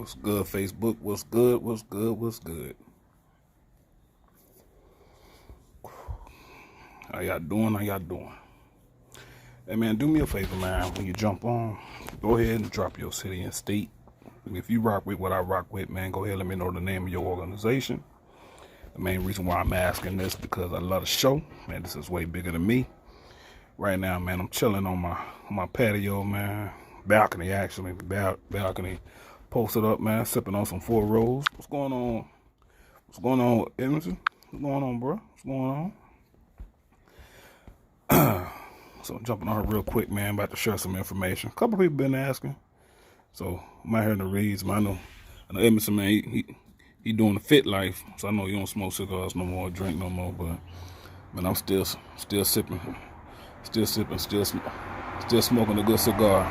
What's good, Facebook? What's good? What's good? What's good? How y'all doing? How y'all doing? Hey, man, do me a favor, man. When you jump on, go ahead and drop your city and state. And if you rock with what I rock with, man, go ahead and let me know the name of your organization. The main reason why I'm asking this because I love the show. Man, this is way bigger than me. Right now, man, I'm chilling on my patio, man. Balcony, actually. Balcony. Posted up, man. Sipping on some 4 rolls. What's going on? What's going on, Edmonton? What's going on, bro? What's going on? So jumping on her real quick, man. About to share some information. A couple people been asking. So I'm out here in the reads, man. I know Edmonton, man, he doing the fit life. So I know you don't smoke cigars no more, drink no more, but I'm still sipping. Still smoking a good cigar.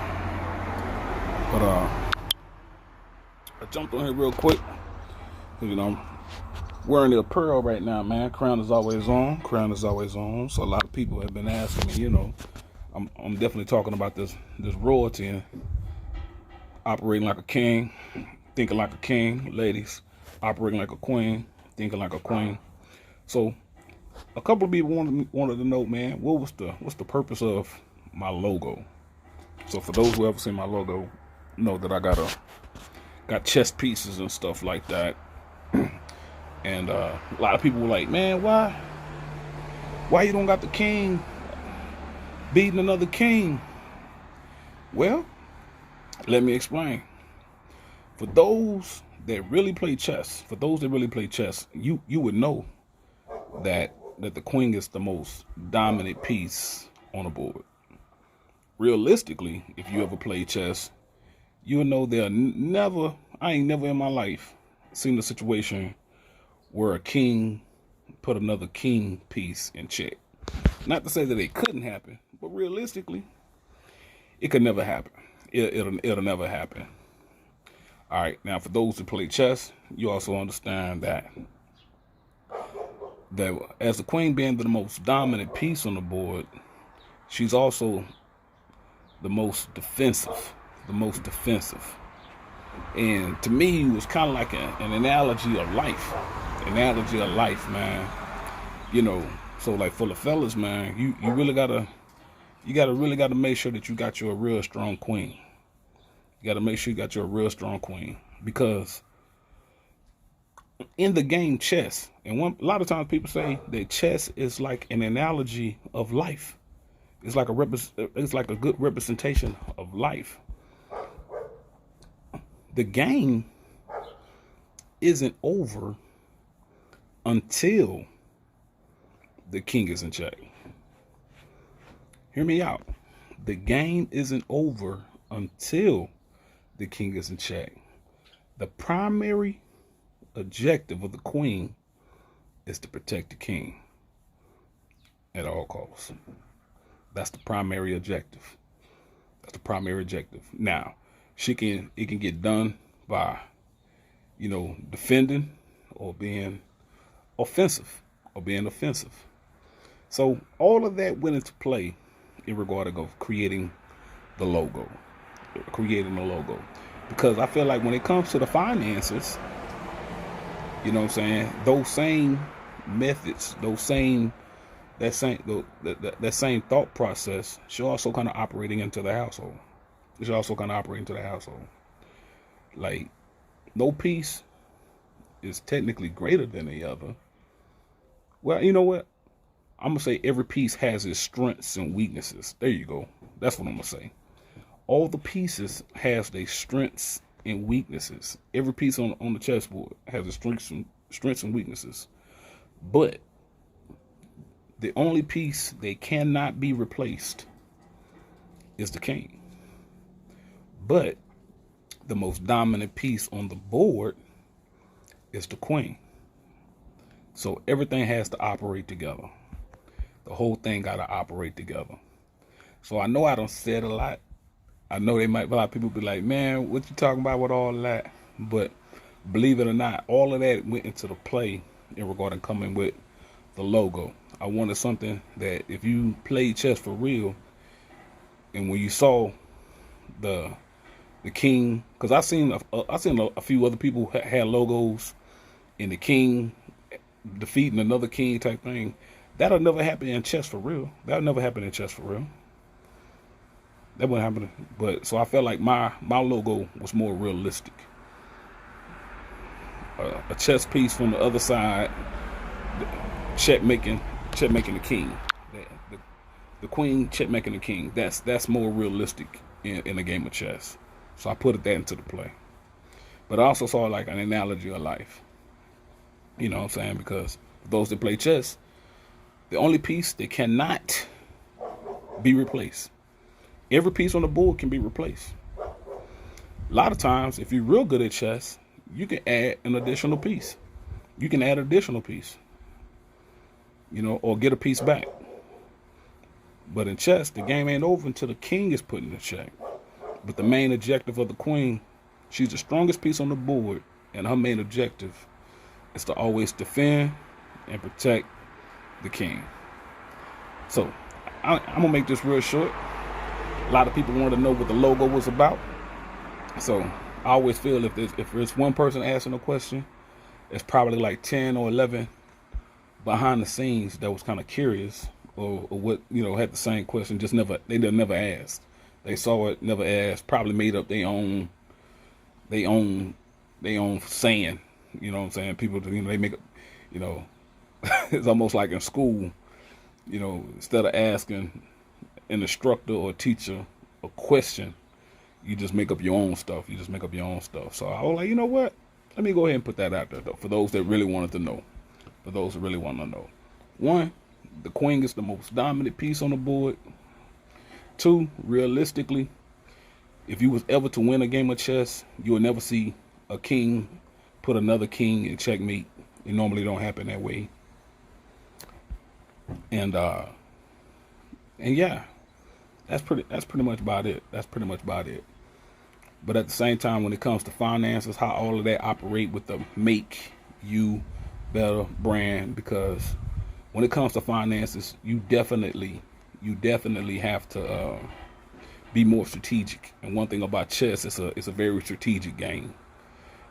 But I jumped on here real quick. You know, I'm wearing the apparel right now, man. Crown is always on. Crown is always on. So a lot of people have been asking me, you know, I'm definitely talking about this royalty and operating like a king, thinking like a king. Ladies, operating like a queen, thinking like a queen. So a couple of people wanted to know, man, what's the purpose of my logo? So for those who ever seen my logo, know that I got chest pieces and stuff like that. And a lot of people were like, man, why you don't got the king beating another king? Well, let me explain. For those that really play chess, you would know that the queen is the most dominant piece on the board. Realistically, if you ever play chess, you'll know I ain't never in my life seen a situation where a king put another king piece in check. Not to say that it couldn't happen, but realistically, it could never happen. It'll never happen. All right, now for those who play chess, you also understand that as the queen being the most dominant piece on the board, she's also the most defensive. And to me, it was kind of like an analogy of life. Man. You know, so like for the fellas, man, you really gotta make sure that you got your real strong queen. You gotta make sure you got your real strong queen, because in the game chess, and a lot of times people say that chess is like an analogy of life. It's like a good representation of life. The game isn't over until the king is in check. Hear me out. The game isn't over until the king is in check. The primary objective of the queen is to protect the king at all costs. That's the primary objective. Now, it can get done by, you know, defending or being offensive. So all of that went into play in regard to creating the logo. Because I feel like when it comes to the finances, you know what I'm saying, those same methods, that same thought process should also kind of operating into the household. Like, no piece is technically greater than the other. Well, you know what? I'm going to say every piece has its strengths and weaknesses. There you go. That's what I'm going to say. All the pieces has their strengths and weaknesses. Every piece on the chessboard has its strengths and weaknesses. But the only piece that cannot be replaced is the king. But the most dominant piece on the board is the queen. So everything has to operate together. The whole thing got to operate together. So I know I done said a lot. I know a lot of people be like, man, what you talking about with all that? But believe it or not, all of that went into the play in regard to coming with the logo. I wanted something that if you played chess for real, and when you saw the the king, because I seen a few other people had logos in the king defeating another king type thing. That'll never happen in chess for real. That'll never happen in chess for real. That wouldn't happen. But so I felt like my logo was more realistic. A chess piece from the other side, check making the king. The queen check making the king. That's more realistic in a game of chess. So I put that into the play. But I also saw like an analogy of life. You know what I'm saying? Because for those that play chess, the only piece that cannot be replaced. Every piece on the board can be replaced. A lot of times, if you're real good at chess, you can add an additional piece. You can add an additional piece. You know, or get a piece back. But in chess, the game ain't over until the king is put in the check. But the main objective of the queen, she's the strongest piece on the board, and her main objective is to always defend and protect the king. So I'm gonna make this real short. A lot of people want to know what the logo was about. So I always feel if there's one person asking a question, it's probably like 10 or 11 behind the scenes that was kind of curious or what, you know, had the same question, just never asked. They saw it, never asked, probably made up their own saying. You know what I'm saying? People, you know, they make, you know, it's almost like in school, you know, instead of asking an instructor or teacher a question, you just make up your own stuff. So I was like, you know what? Let me go ahead and put that out there, though, for those that really wanted to know. For those that really want to know. 1, the queen is the most dominant piece on the board. 2, realistically, if you was ever to win a game of chess, you will never see a king put another king in checkmate. It normally don't happen that way. And yeah, that's pretty much about it. But at the same time, when it comes to finances, how all of that operate with the make you better brand, because when it comes to finances, you definitely have to be more strategic. And one thing about chess, it's a very strategic game.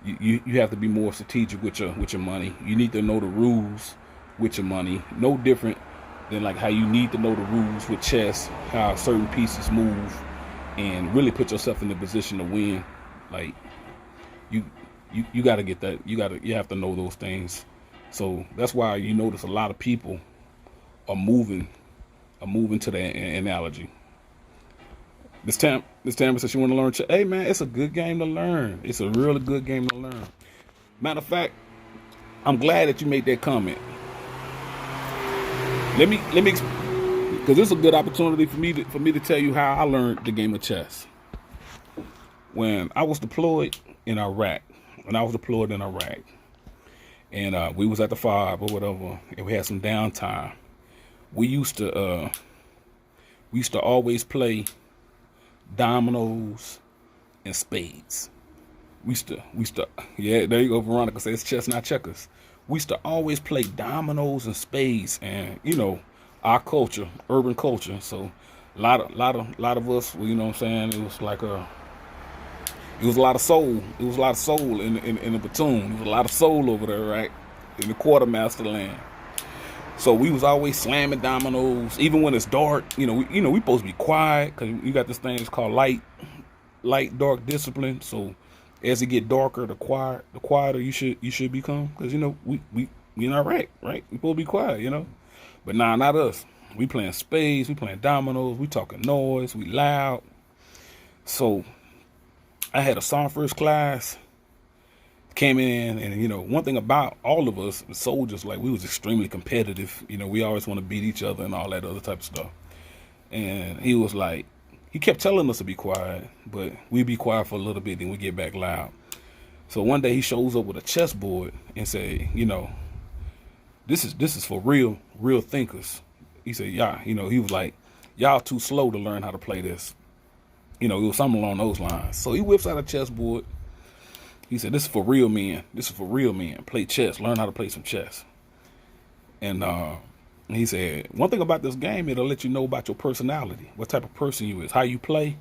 You have to be more strategic with your money. You need to know the rules with your money. No different than like how you need to know the rules with chess, how certain pieces move, and really put yourself in the position to win. Like you got to get that. You have to know those things. So that's why you notice a lot of people are moving to that analogy. This time says she want to learn. Hey man, it's a good game to learn. It's a really good game to learn. Matter of fact, I'm glad that you made that comment. Let me, because this is a good opportunity for me to tell you how I learned the game of chess. When I was deployed in Iraq, and we was at the 5 or whatever, and we had some downtime. We used to always play dominoes and spades. We used to, yeah, there you go, Veronica says chess, not checkers. We used to always play dominoes and spades, and you know, our culture, urban culture. So a lot of us, you know what I'm saying, it was like a lot of soul. It was a lot of soul in the platoon. There was a lot of soul over there, right? In the quartermaster land. So we was always slamming dominoes, even when it's dark. You know, we supposed to be quiet because you got this thing. It's called light, dark discipline. So as it get darker, the quieter you should become. Because you know we not right. We supposed to be quiet, you know. But nah, not us. We playing spades. We playing dominoes. We talking noise. We loud. So I had a song first class. Came in, and you know, one thing about all of us soldiers, like we was extremely competitive. You know, we always want to beat each other and all that other type of stuff. And he was like, he kept telling us to be quiet, but we'd be quiet for a little bit, then we get back loud. So one day he shows up with a chessboard and said, you know, this is for real thinkers. He said, yeah, you know, he was like, y'all too slow to learn how to play this. You know, it was something along those lines. So he whips out a chessboard. He said, this is for real men. Play chess. Learn how to play some chess. And he said, one thing about this game, it'll let you know about your personality, what type of person you is, how you play,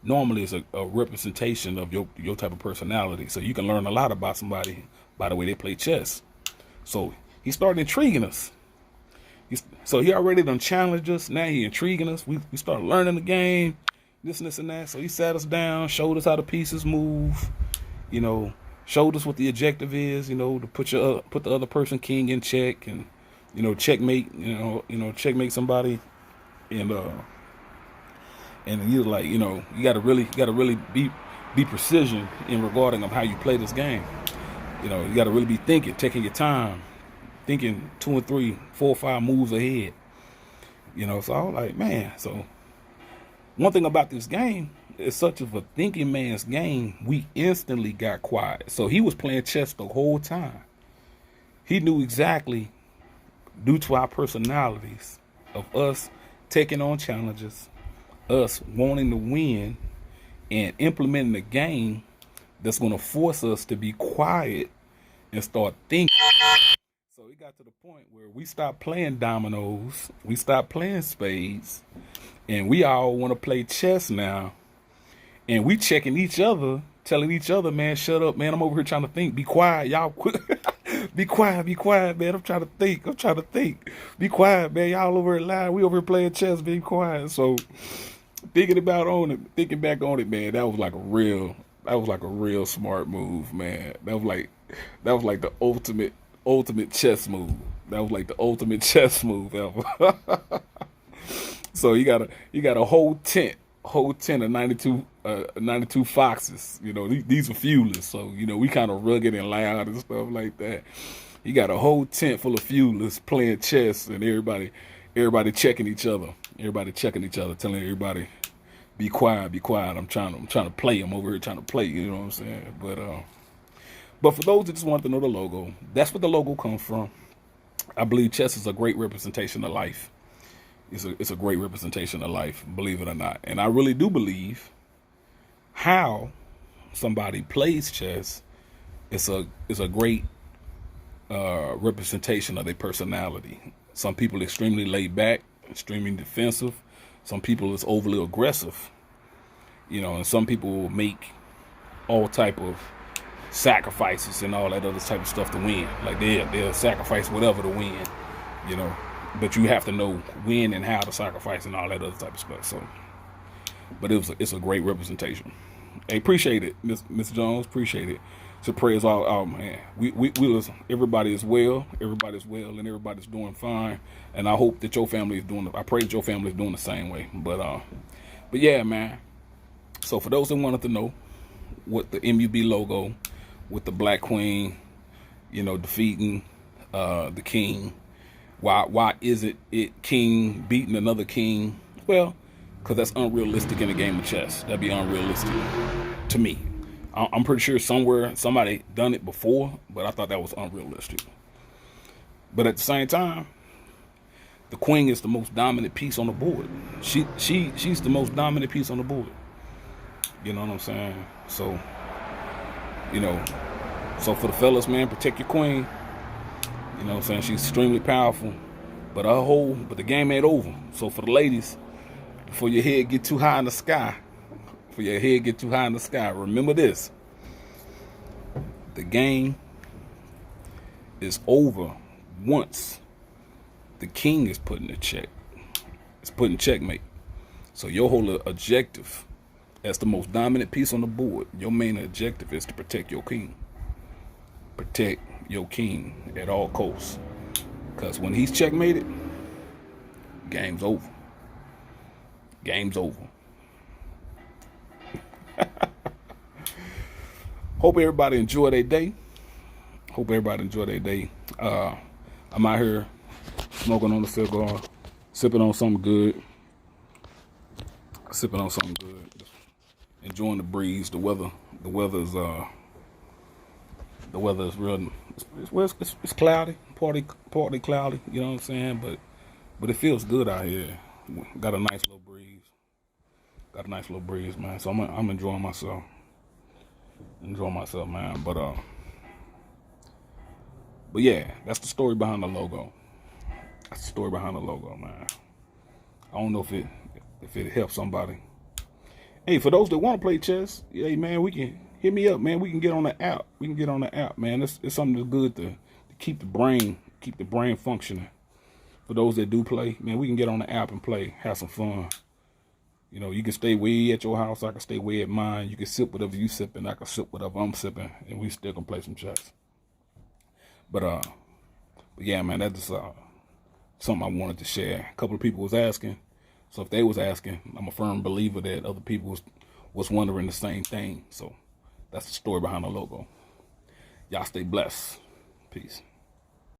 normally is a representation of your type of personality. So you can learn a lot about somebody by the way they play chess. So he started intriguing us. So he already done challenged us. Now he intriguing us. We started learning the game, this and this and that. So he sat us down, showed us how the pieces move, showed us what the objective is, to put the other person king in check and, checkmate, checkmate somebody. And he was like, you gotta really be precision in regarding of how you play this game. You gotta really be taking your time, thinking 2 and 3, 4, 5 moves ahead. So I was like, man, so one thing about this game, it's such of a thinking man's game, we instantly got quiet. So he was playing chess the whole time. He knew exactly, due to our personalities, of us taking on challenges, us wanting to win, and implementing a game that's going to force us to be quiet and start thinking. So it got to the point where we stopped playing dominoes, we stopped playing spades, and we all want to play chess now. And we checking each other, telling each other, man, shut up, man. I'm over here trying to think. Be quiet, y'all. Be quiet, man. I'm trying to think. Be quiet, man. Y'all over here lying. We over here playing chess. Be quiet. So thinking back on it, man, that was like a real smart move, man. That was like the ultimate chess move. That was like the ultimate chess move ever. So you got a whole tent of 92 foxes. These are fuelers, so we kind of rugged and loud and stuff like that. You got a whole tent full of fuelers playing chess, and everybody checking each other. Everybody checking each other, telling everybody, be quiet. I'm trying to play. I'm over here trying to play. You know what I'm saying? But for those that just wanted to know the logo, that's where the logo comes from. I believe chess is a great representation of life. It's a great representation of life, believe it or not. And I really do believe how somebody plays chess is a great representation of their personality. Some people extremely laid back, extremely defensive. Some people is overly aggressive. And some people will make all type of sacrifices and all that other type of stuff to win. Like they'll sacrifice whatever to win, But you have to know when and how to sacrifice and all that other type of stuff. So, but it's a great representation. Hey, appreciate it, Miss Jones. Appreciate it. So prayers all man. We listen. Everybody is well. Everybody's well, and everybody's doing fine. And I hope that your family is doing. I pray that your family is doing the same way. But yeah, man. So for those that wanted to know what the MUB logo with the Black Queen, defeating the king. Why is it king beating another king? Well, because that's unrealistic in a game of chess. That'd be unrealistic to me. I'm pretty sure somebody done it before, but I thought that was unrealistic. But at the same time, the queen is the most dominant piece on the board. She's the most dominant piece on the board. You know what I'm saying? So, so for the fellas, man, protect your queen. You know what I'm saying? She's extremely powerful. But the game ain't over. So for the ladies, before your head get too high in the sky, remember this. The game is over once the king is put in a check. It's put in checkmate. So your whole objective as the most dominant piece on the board, your main objective is to protect your king. Protect your king at all costs. Because when he's checkmated, game's over. Game's over. Hope everybody enjoy their day. I'm out here smoking on a cigar, sipping on something good. Enjoying the breeze. The weather is real. It's cloudy, partly cloudy. You know what I'm saying? But it feels good out here. Got a nice little breeze, man. So I'm enjoying myself. Man. But yeah, that's the story behind the logo. Man. I don't know if it helps somebody. Hey, for those that want to play chess, hey man, we can hit me up, man. We can get on the app. We can get on the app, man. It's something that's good to keep the brain functioning. For those that do play, man, we can get on the app and play, have some fun. You know, you can stay way at your house, I can stay way at mine. You can sip whatever you sipping, I can sip whatever I'm sipping, and we still can play some chess. But yeah, man, that's something I wanted to share. A couple of people was asking, so if they was asking, I'm a firm believer that other people was wondering the same thing. So that's the story behind the logo. Y'all stay blessed. Peace.